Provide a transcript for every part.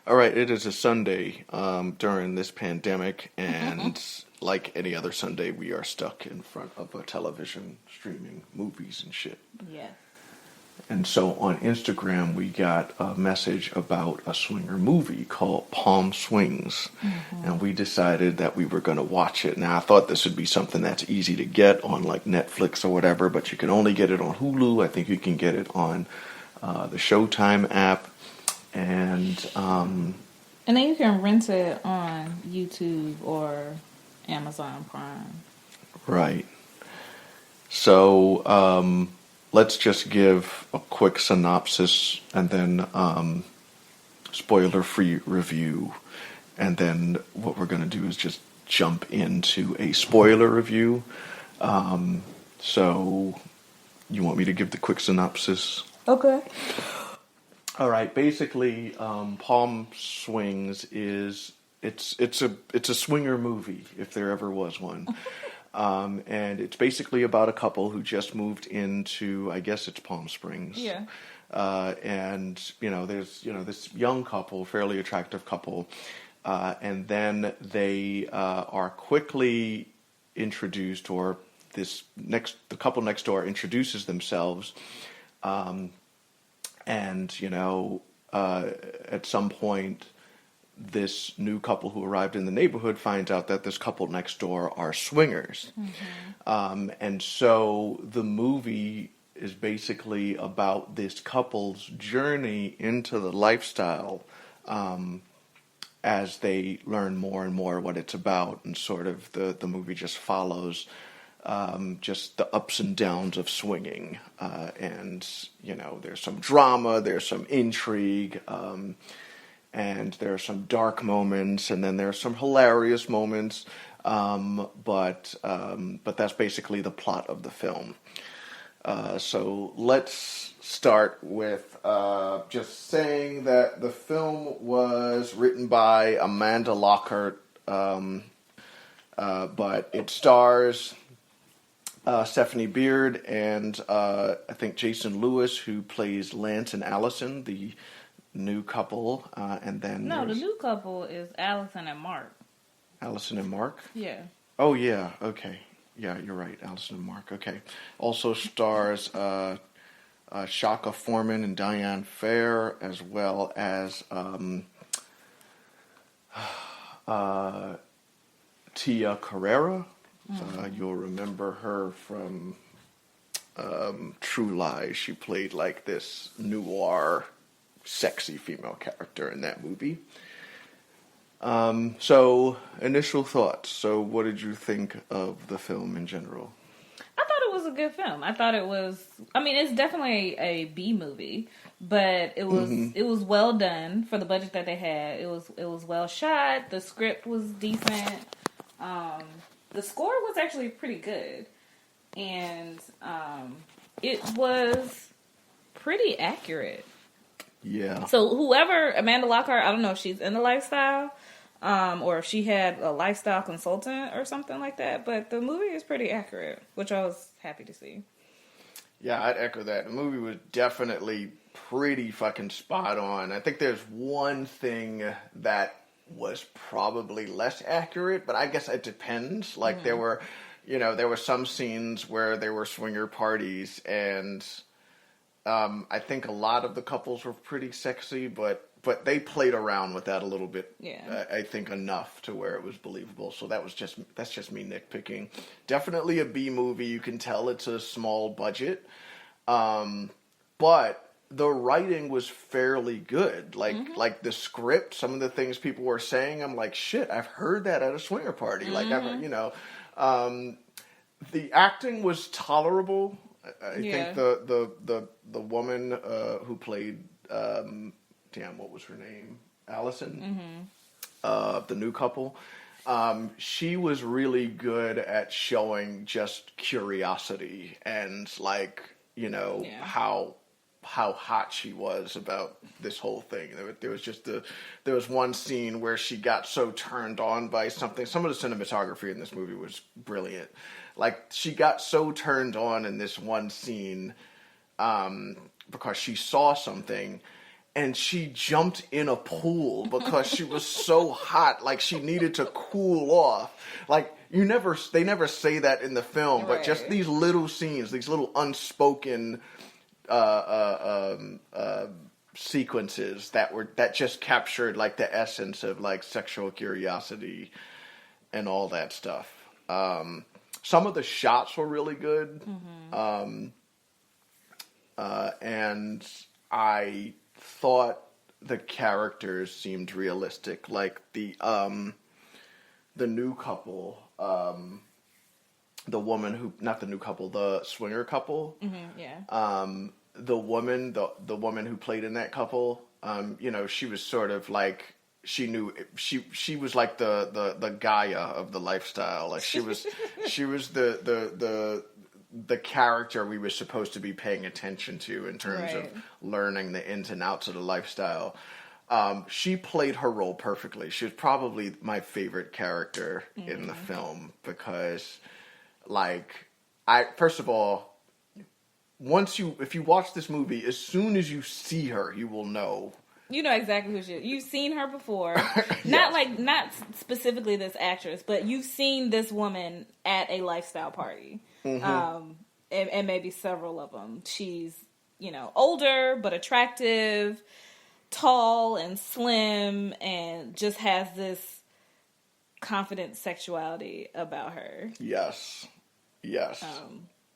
All right, it is a Sunday during this pandemic, and like any other Sunday, we are stuck in front of a television streaming movies and shit. Yes. And so on Instagram, we got a message about a swinger movie called Palm Swings, and we decided that we were going to watch it. Now, I thought this would be something that's easy to get on like Netflix or whatever, but you can only get it on Hulu. I think you can get it on the Showtime app. And And then you can rent it on YouTube or Amazon Prime. right. So let's just give a quick synopsis and then spoiler-free review. And then what we're going to do is just jump into a spoiler review. So you want me to give the quick synopsis? Okay. All right. Basically, Palm Swings is it's a swinger movie if there ever was one, and it's basically about a couple who just moved into, I guess it's Palm Springs. Yeah. And there's this young couple, fairly attractive couple, and then they are quickly introduced, or the couple next door introduces themselves. And, at some point, this new couple who arrived in the neighborhood finds out that this couple next door are swingers. And so the movie is basically about this couple's journey into the lifestyle as they learn more and more what it's about. And sort of the movie just follows just the ups and downs of swinging. And, there's some drama, there's some intrigue, and there are some dark moments, and then there are some hilarious moments. But that's basically the plot of the film. So let's start with just saying that the film was written by Amanda Lockhart, but it stars Stephanie Beard and I think Jason Lewis, who plays Lance and Allison, the new couple, and then No, the new couple is Allison and Mark. Allison and Mark? Yeah. Oh, yeah, okay. Yeah, you're right, Allison and Mark, okay. Also stars Shaka Foreman and Diane Fair, as well as Tia Carrera. You'll remember her from True Lies. She played like this noir, sexy female character in that movie. So, initial thoughts. So, what did you think of the film in general? I thought it was a good film. I thought it was, it's definitely a B movie, but it was well done for the budget that they had. It was well shot. The script was decent. The score was actually pretty good, and it was pretty accurate. Yeah. So whoever, Amanda Lockhart, I don't know if she's in the lifestyle, or if she had a lifestyle consultant or something like that, but the movie is pretty accurate, which I was happy to see. Yeah, I'd echo that. The movie was definitely pretty fucking spot on. I think there's one thing that was probably less accurate, but I guess it depends. Like there were some scenes where there were swinger parties, and I think a lot of the couples were pretty sexy, but they played around with that a little bit. Yeah. I think enough to where it was believable. So that's just me nitpicking. Definitely a B movie. You can tell it's a small budget, but the writing was fairly good. Like the script, some of the things people were saying, I'm like, shit, I've heard that at a swinger party. Like the acting was tolerable. I think the woman who played what was her name? Allison, the new couple. She was really good at showing just curiosity and how hot she was about this whole thing. There was one scene where she got so turned on by something. Some of the cinematography in this movie was brilliant. Like, she got so turned on in this one scene because she saw something, and she jumped in a pool because she was so hot, like she needed to cool off. Like they never say that in the film, but just these little scenes, these little unspoken sequences that just captured like the essence of like sexual curiosity and all that stuff. Some of the shots were really good, and I thought the characters seemed realistic. Like the new couple, the woman who, not the new couple, the swinger couple. The woman who played in that couple, she was sort of like, she knew she was like the Gaia of the lifestyle. Like she was the character we were supposed to be paying attention to in terms of learning the ins and outs of the lifestyle. She played her role perfectly. She was probably my favorite character in the film because, like, first of all, if you watch this movie, as soon as you see her, you will know. You know exactly who she is. You've seen her before. Yes. Not specifically this actress, but you've seen this woman at a lifestyle party. And maybe several of them. She's, older but attractive, tall and slim, and just has this confident sexuality about her. Yes.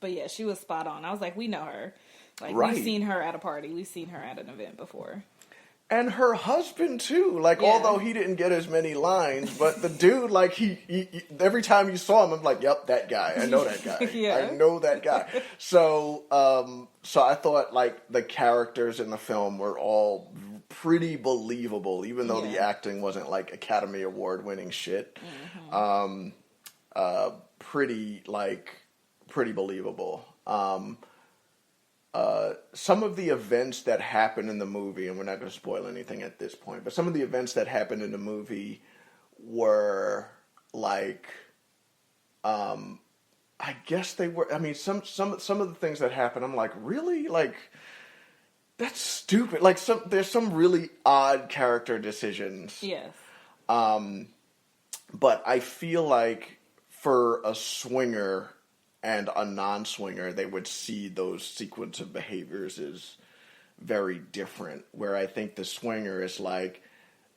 But yeah, she was spot on. I was like, we know her. Like, we've seen her at a party. We've seen her at an event before. And her husband too, like, although he didn't get as many lines, but the dude, like, he every time you saw him, I'm like, yep, that guy. I know that guy. I know that guy. So I thought, like, the characters in the film were all pretty believable, even though the acting wasn't, like, Academy Award winning shit. Pretty believable. Some of the events that happen in the movie, and we're not going to spoil anything at this point, but some of the events that happened in the movie were like, I guess they were. I mean, some of the things that happened, I'm like, really, like, that's stupid. Like, there's some really odd character decisions. Yes. But I feel like for a swinger and a non-swinger, they would see those sequence of behaviors as very different. Where I think the swinger is like,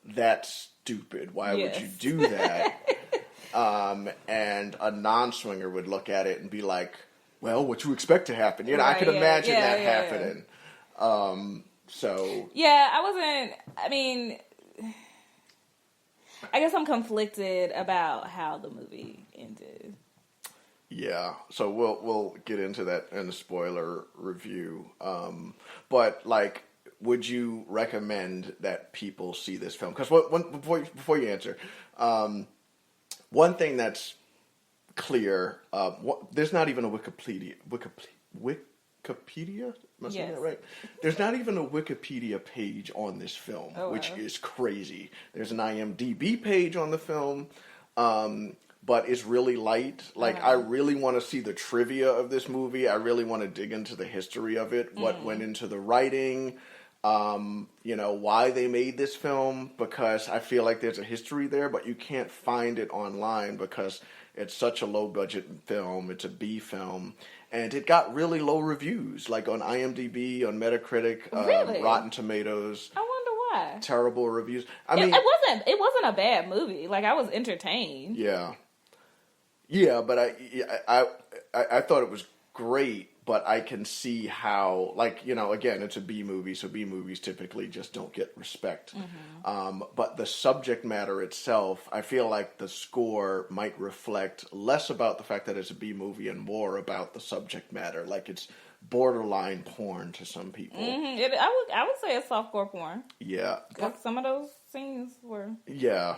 that's stupid. Why would you do that? And a non-swinger would look at it and be like, well, what you expect to happen? I could imagine that happening. I guess I'm conflicted about how the movie ended. Yeah, so we'll get into that in the spoiler review. But, like, would you recommend that people see this film? Because before you answer, one thing that's clear, there's not even a Wikipedia. Am I saying that right? There's not even a Wikipedia page on this film, which is crazy. There's an IMDb page on the film. But it's really light. Like, I really want to see the trivia of this movie. I really want to dig into the history of it, what went into the writing, why they made this film, because I feel like there's a history there, but you can't find it online because it's such a low-budget film. It's a B film. And it got really low reviews, like on IMDb, on Metacritic, Rotten Tomatoes. I wonder why. Terrible reviews. I mean, it wasn't a bad movie. Like, I was entertained. Yeah, but I thought it was great, but I can see how, like, again, it's a B movie, so B movies typically just don't get respect. But the subject matter itself, I feel like the score might reflect less about the fact that it's a B movie and more about the subject matter. Like, it's borderline porn to some people. I would say it's softcore porn. Yeah. Because some of those scenes were... Yeah.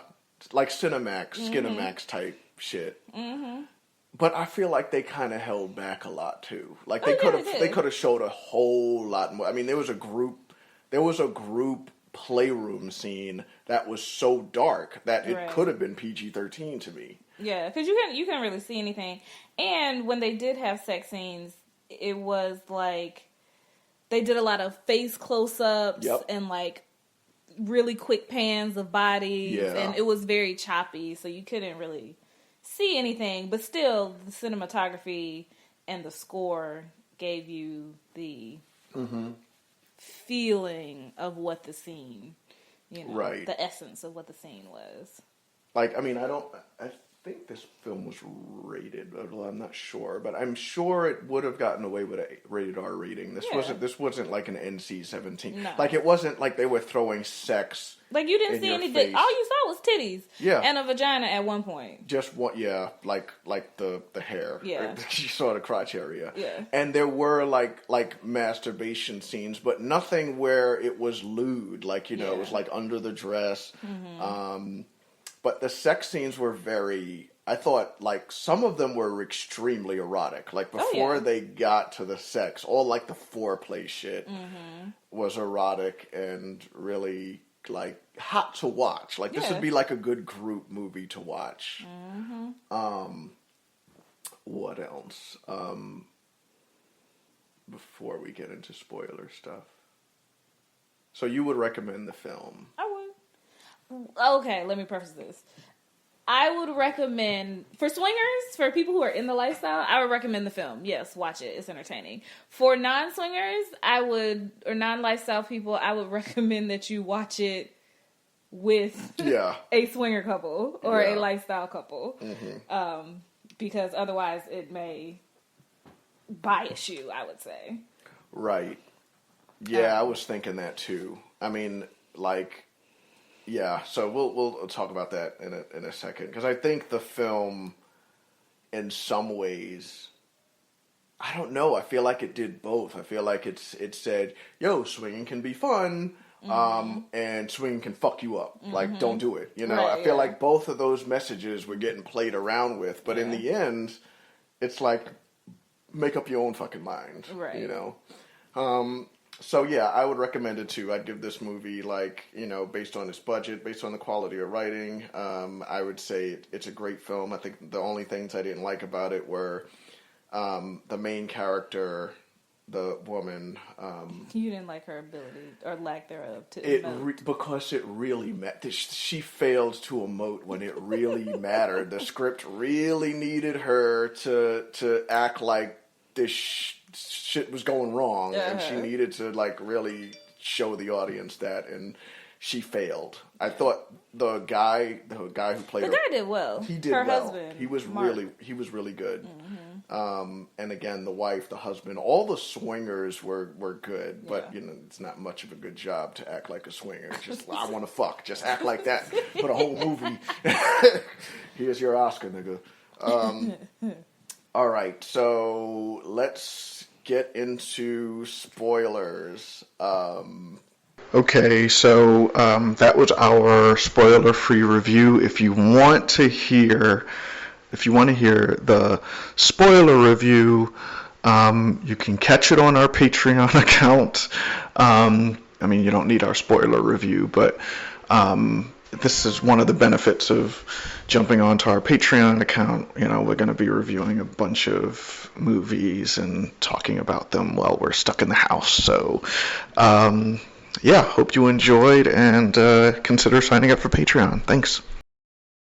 Like Cinemax, Skinemax type shit. But I feel like they kind of held back a lot too. Like, they could have showed a whole lot more. I mean, there was a group playroom scene that was so dark that it could have been PG-13 to me. Yeah, because you can't really see anything. And when they did have sex scenes, it was like they did a lot of face close-ups Yep. and like really quick pans of bodies, and it was very choppy, so you couldn't really see anything. But still, the cinematography and the score gave you the feeling of what the scene, the essence of what the scene was. Like, I mean, I think this film was rated, although I'm not sure, but I'm sure it would have gotten away with a rated R rating. This wasn't like an NC-17. No. Like, it wasn't like they were throwing sex. Like, you didn't see anything. All you saw was titties. Yeah. And a vagina at one point. Just what, like the hair. Yeah. You saw the crotch area. Yeah. And there were like masturbation scenes, but nothing where it was lewd. Like, it was like under the dress. Mm-hmm. But the sex scenes were I thought, like, some of them were extremely erotic. Like, before they got to the sex, all, like, the foreplay shit was erotic and really, like, hot to watch. Like, this would be, like, a good group movie to watch. Mm-hmm. What else? Before we get into spoiler stuff. So you would recommend the film? I would. Okay, let me preface this. I would recommend, for swingers, for people who are in the lifestyle, I would recommend the film. Yes, watch it. It's entertaining. For non-swingers, or non-lifestyle people, I would recommend that you watch it with a swinger couple or a lifestyle couple. Mm-hmm. Because otherwise it may bias you, I would say. Right. Yeah, I was thinking that too. I mean, like... Yeah, so we'll talk about that in a second, because I think the film, in some ways, I don't know. I feel like it did both. I feel like it said, "Yo, swinging can be fun, and swinging can fuck you up. Like, don't do it." Right, I feel like both of those messages were getting played around with, but in the end, it's like, make up your own fucking mind. Right. So yeah, I would recommend it too. I'd give this movie, like, based on its budget, based on the quality of writing, I would say it's a great film. I think the only things I didn't like about it were the main character, the woman. You didn't like her ability or lack thereof to emote. Because it really mattered. She failed to emote when it really mattered. The script really needed her to act like this shit was going wrong, and she needed to, like, really show the audience that, and she failed. I thought the guy who played the guy did well. He did her well. Husband, he was Mark. really good. Mm-hmm. And again, the wife, the husband, all the swingers were good, but it's not much of a good job to act like a swinger. Just I want to fuck, just act like that for the whole movie. Here's your Oscar, nigga. All right, so let's get into spoilers. Okay, so that was our spoiler-free review. If you want to hear the spoiler review, you can catch it on our Patreon account. I mean, you don't need our spoiler review, but this is one of the benefits of jumping onto our Patreon account. We're going to be reviewing a bunch of movies and talking about them while we're stuck in the house. So, hope you enjoyed, and consider signing up for Patreon. Thanks.